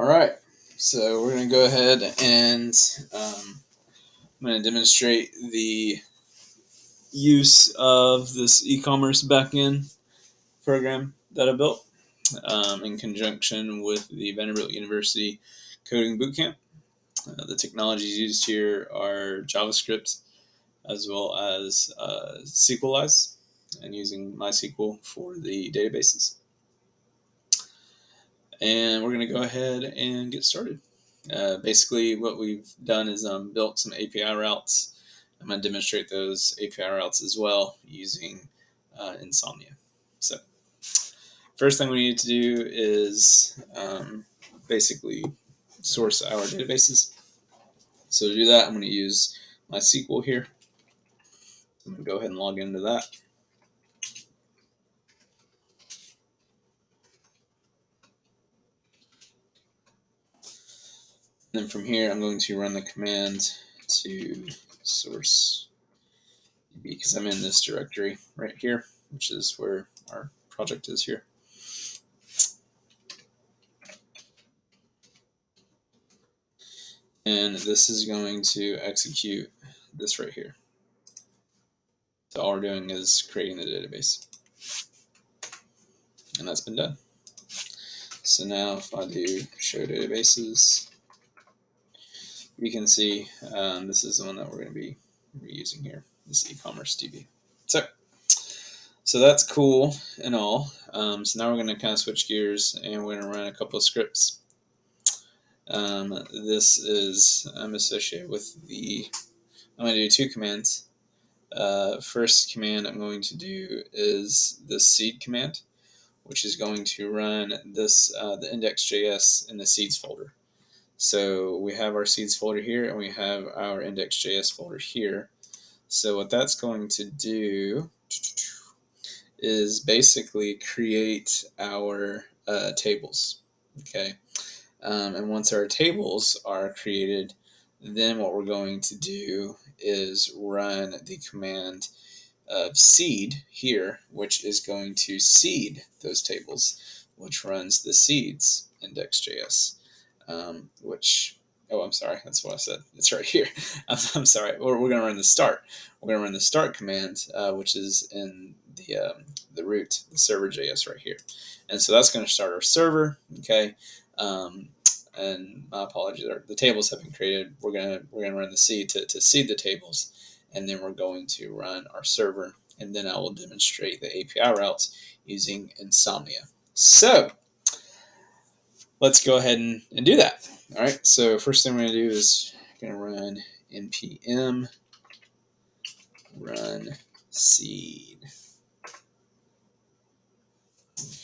Alright, so we're going to go ahead and I'm going to demonstrate the use of this e-commerce backend program that I built in conjunction with the Vanderbilt University Coding Bootcamp. The technologies used here are JavaScript as well as Sequalize, and using MySQL for the databases. And we're going to go ahead and get started. Basically, what we've done is built some API routes. I'm going to demonstrate those API routes as well using Insomnia. So, first thing we need to do is basically source our databases. So to do that, I'm going to use MySQL here. I'm going to go ahead and log into that. And then from here, I'm going to run the command to source because I'm in this directory right here, which is where our project is here. And this is going to execute this right here. So all we're doing is creating the database. And that's been done. So now if I do show databases, you can see this is the one that we're going to be reusing here, this e-commerce DB. So that's cool and all. So now we're going to kind of switch gears and we're going to run a couple of scripts. This is associated with the, I'm going to do two commands. First command I'm going to do is the seed command, which is going to run this the index.js in the seeds folder. So we have our seeds folder here and we have our index.js folder here. So what that's going to do is basically create our tables. Okay, and once our tables are created, then what we're going to do is run the command of seed here, which is going to seed those tables, which runs the seeds index.js, which, oh, I'm sorry, that's what I said. It's right here. I'm sorry. We're going to run the start. We're going to run the start command, which is in the root, the server.js right here. And so that's going to start our server, okay? And my apologies, the tables have been created. We're gonna run the seed to seed the tables, and then we're going to run our server, and then I will demonstrate the API routes using Insomnia. So let's go ahead and do that. All right. So first thing we're gonna do is gonna run npm run seed.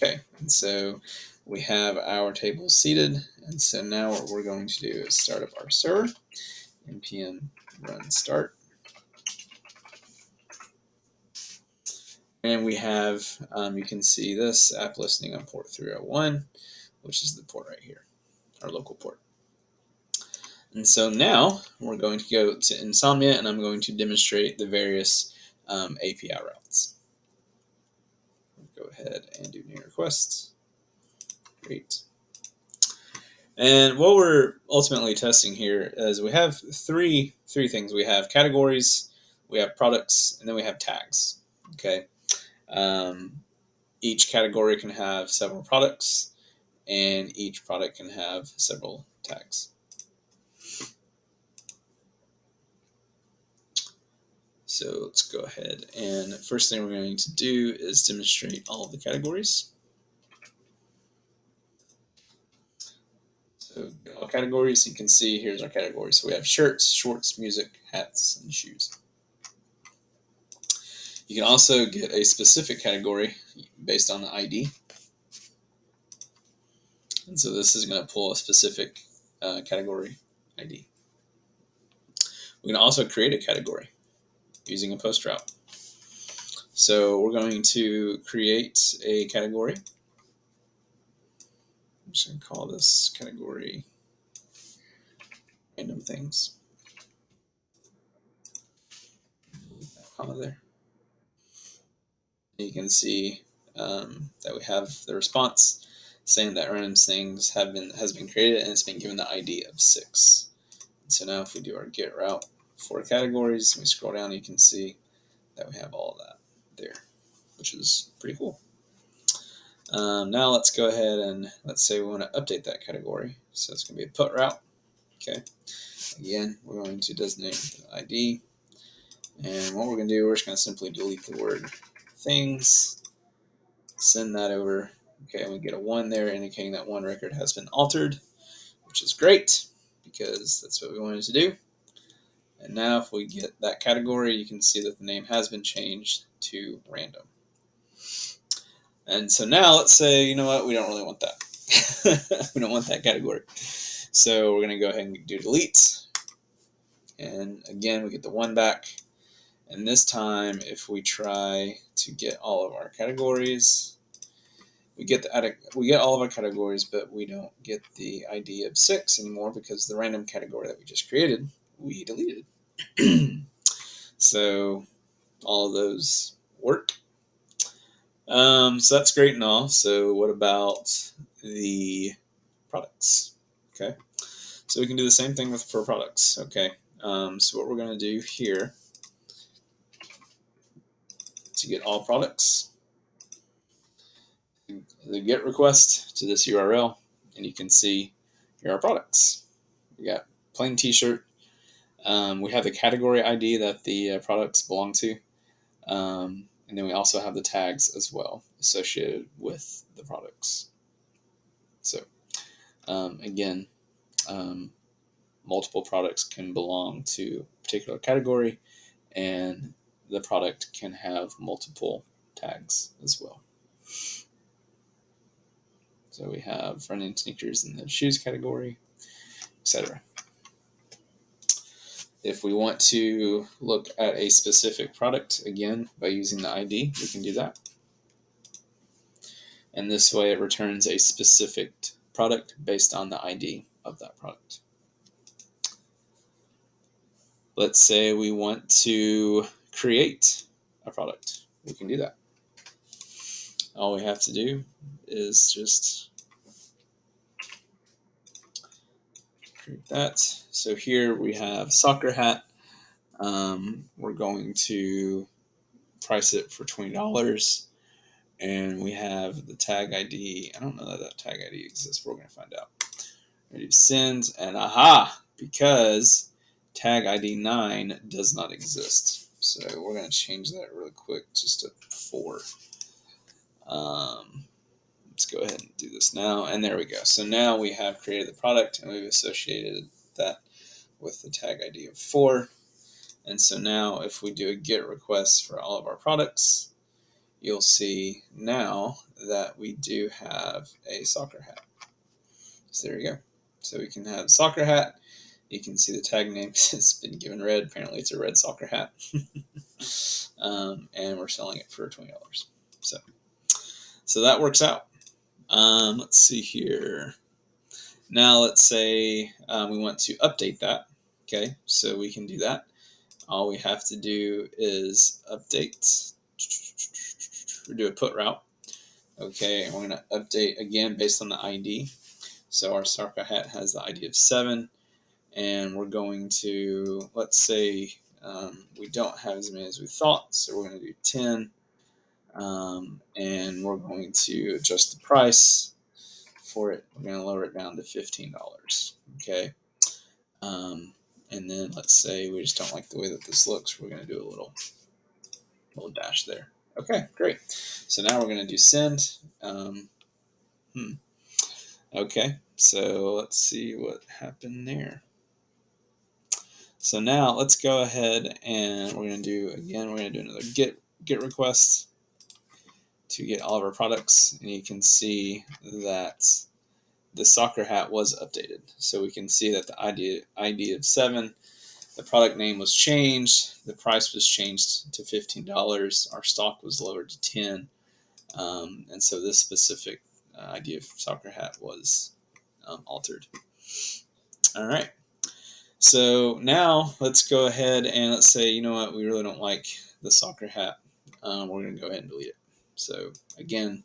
Okay, and so we have our tables seeded, and so now what we're going to do is start up our server. npm run start. And we have, you can see this app listening on port 301, which is the port right here, our local port. And so now we're going to go to Insomnia, and I'm going to demonstrate the various API routes. Go ahead and do new requests. Great. And what we're ultimately testing here is we have three things. We have categories, we have products, and then we have tags. Okay. Each category can have several products, and each product can have several tags. So let's go ahead, and first thing we're going to do is demonstrate all of the categories. So all categories, you can see here's our categories. So we have shirts, shorts, music, hats, and shoes. You can also get a specific category based on the ID. And so this is going to pull a specific category ID. We can also create a category using a post route. So we're going to create a category. I'm just going to call this category random things. Comma there. You can see that we have the response. saying that random things has been created and it's been given the ID of 6. So now if we do our get route for categories, we scroll down, you can see that we have all of that there, which is pretty cool. Now let's go ahead and let's say we want to update that category. So it's going to be a put route. Okay. Again, we're going to designate the ID. And what we're going to do, we're just going to simply delete the word things, send that over. Okay, and we get a 1 there indicating that one record has been altered, which is great because that's what we wanted to do. And now if we get that category, you can see that the name has been changed to random. And so now let's say, you know what, we don't really want that. We don't want that category. So we're going to go ahead and do delete. And again, we get the 1 back. And this time, if we try to get all of our categories, we get all of our categories, but we don't get the ID of 6 anymore because the random category that we just created, we deleted. So all of those work. So that's great and all. So what about the products? Okay, so we can do the same thing for products. Okay, so what we're going to do here to get all products, the GET request to this URL, and you can see here are products. We got plain t-shirt. We have the category ID that the products belong to. And then we also have the tags as well associated with the products. So again, multiple products can belong to a particular category, and the product can have multiple tags as well. So we have running sneakers in the shoes category, etc. If we want to look at a specific product, again, by using the ID, we can do that. And this way it returns a specific product based on the ID of that product. Let's say we want to create a product. We can do that. All we have to do is just create that. So here we have soccer hat. We're going to price it for $20. And we have the tag ID. I don't know that tag ID exists. We're going to find out. We're going to do send, and aha, because tag ID 9 does not exist. So we're going to change that really quick just to 4. Let's go ahead and do this now, and there we go. So now we have created the product, and we've associated that with the tag ID of 4. And so now if we do a GET request for all of our products, you'll see now that we do have a soccer hat. So there you go. So we can have soccer hat. You can see the tag name has been given red. Apparently it's a red soccer hat. And we're selling it for $20. So that works out. Let's see here. Now let's say we want to update that. Okay, so we can do that. All we have to do is update. We do a put route. Okay, and we're going to update again based on the ID. So our soccer hat has the ID of 7, and we're going to, let's say we don't have as many as we thought, so we're going to do 10, and we're going to adjust the price for it. We're going to lower it down to $15. Okay, and then let's say we just don't like the way that this looks. We're going to do a little dash there. Okay, great. So now we're going to do send. Okay, so let's see what happened there. So now let's go ahead and we're going to do, again, we're going to do another get request to get all of our products. And you can see that the soccer hat was updated. So we can see that the ID of 7, the product name was changed, the price was changed to $15, our stock was lowered to 10, and so this specific ID of soccer hat was altered. All right. So now let's go ahead and let's say, you know what, we really don't like the soccer hat. We're going to go ahead and delete it. So again,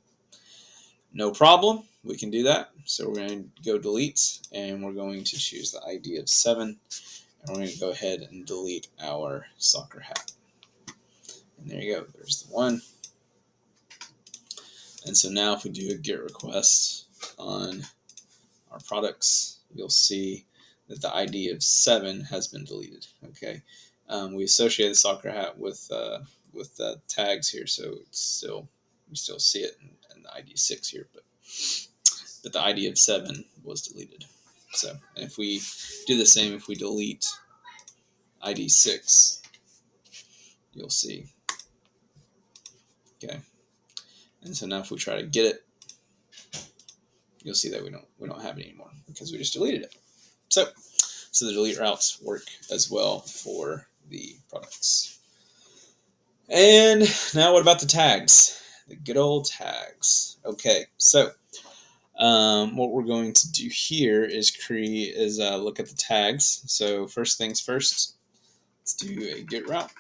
no problem. we can do that. So we're going to go delete, and we're going to choose the ID of 7, and we're going to go ahead and delete our soccer hat. And there you go, there's the 1. And so now if we do a GET request on our products, you'll see that the ID of 7 has been deleted. Okay, we associate the soccer hat with the tags here, so it's we still see it in the ID 6 here, but the ID of 7 was deleted. So, and if we do the same, if we delete ID 6, you'll see. Okay, and so now if we try to get it, you'll see that we don't have it anymore because we just deleted it. So the delete routes work as well for the products. And now what about the tags? The good old tags. Okay, so what we're going to do here is look at the tags. So first things first, let's do a get route.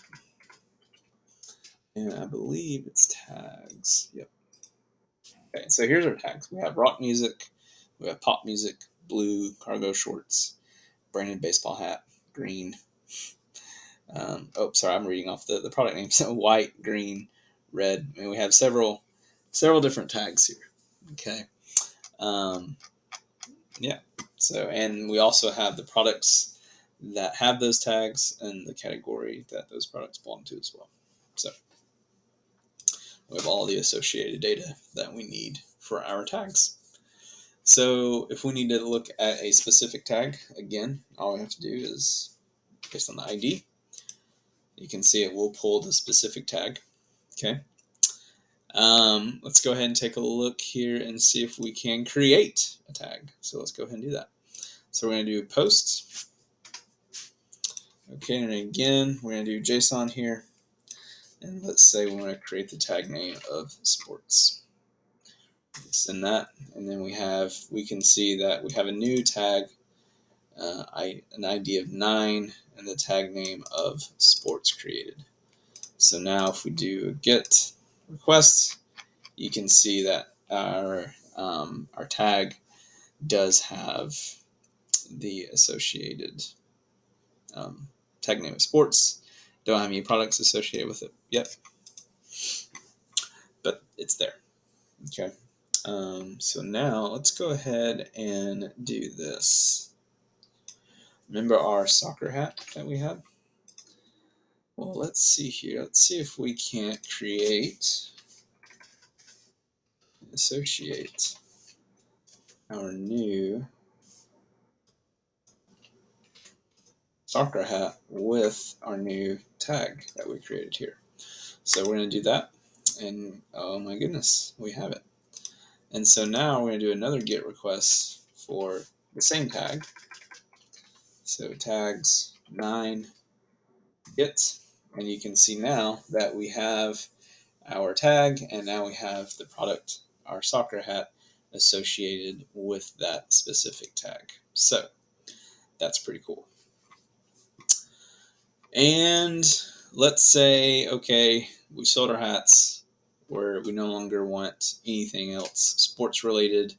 And I believe it's tags. Yep. Okay, so here's our tags. We have rock music, we have pop music, blue, cargo shorts, branded baseball hat, green. Sorry, I'm reading off the product names. White, green, red. I mean, we have several different tags here. Okay. Yeah. So, and we also have the products that have those tags and the category that those products belong to as well. So we have all the associated data that we need for our tags. So if we need to look at a specific tag, again, all we have to do is, based on the ID, you can see it will pull the specific tag. Okay. Let's go ahead and take a look here and see if we can create a tag. So let's go ahead and do that. So we're going to do post. Okay, and again, we're going to do JSON here. And let's say we want to create the tag name of sports. Send that, and then we can see that we have a new tag, an ID of 9, and the tag name of sports created. So now if we do a GET request, you can see that our tag does have the associated tag name of sports. Don't have any products associated with it yet, but it's there. Okay. So now let's go ahead and do this. Remember our soccer hat that we had? Well, let's see here. Let's see if we can't create, associate our new soccer hat with our new tag that we created here. So we're going to do that, and oh my goodness, we have it. And so now we're going to do another GET request for the same tag. So tags 9 GET, and you can see now that we have our tag, and now we have the product, our soccer hat, associated with that specific tag. So that's pretty cool. And let's say, okay, we sold our hats, where we no longer want anything else sports related,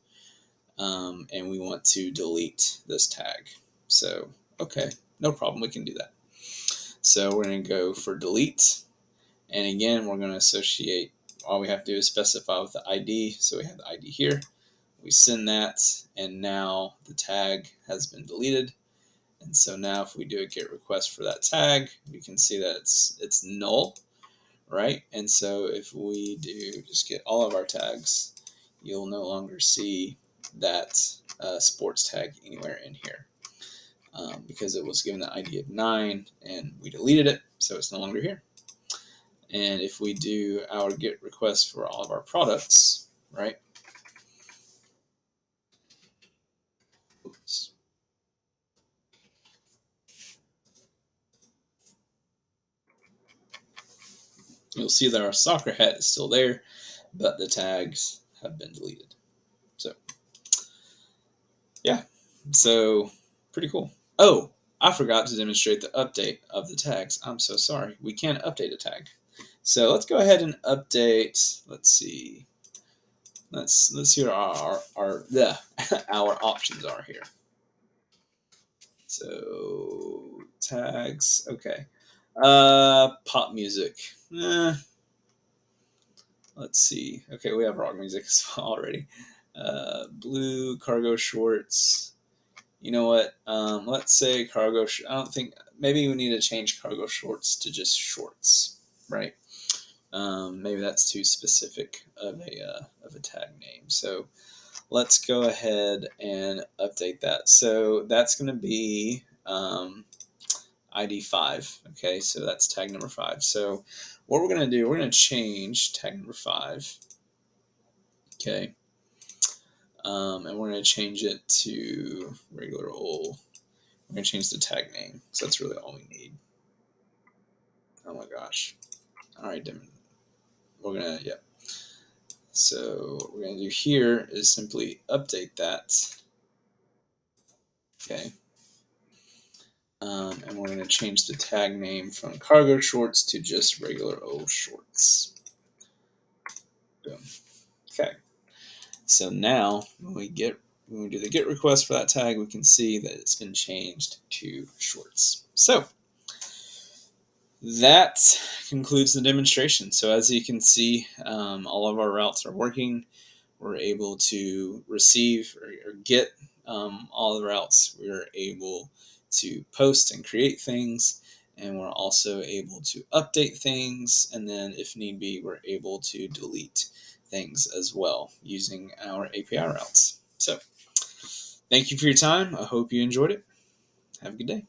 and we want to delete this tag. So, okay, no problem, we can do that. So we're going to go for delete, and again, we're going to associate, all we have to do is specify with the ID. So we have the ID here, we send that, and now the tag has been deleted. And so now if we do a GET request for that tag, we can see that it's null, right? And so if we do just get all of our tags, you'll no longer see that sports tag anywhere in here, because it was given the ID of 9 and we deleted it, so it's no longer here. And if we do our GET request for all of our products, right? Oops. You'll see that our soccer hat is still there, but the tags have been deleted. So, yeah, so pretty cool. Oh, I forgot to demonstrate the update of the tags. I'm so sorry. We can't update a tag. So let's go ahead and update. Let's see. let's see what our options are here. So tags, okay. Pop music. Let's see. Okay, we have rock music already. Blue cargo shorts. You know what? Let's say cargo. I don't think maybe we need to change cargo shorts to just shorts, right? Maybe that's too specific of a tag name. So let's go ahead and update that. So that's going to be ID 5. Okay, so that's tag number 5. So what we're going to do, we're going to change tag number 5. Okay, and we're going to change it to regular old. We're going to change the tag name. So that's really all we need. Oh my gosh. All right, we're going to, yep. So what we're going to do here is simply update that. Okay. And we're going to change the tag name from cargo shorts to just regular old shorts. Boom. Okay. So now when we do the get request for that tag, we can see that it's been changed to shorts. So that concludes the demonstration. So as you can see, all of our routes are working. We're able to receive or get all the routes. We're able to post and create things, and we're also able to update things, and then if need be, we're able to delete things as well using our API routes. So thank you for your time. I hope you enjoyed it. Have a good day.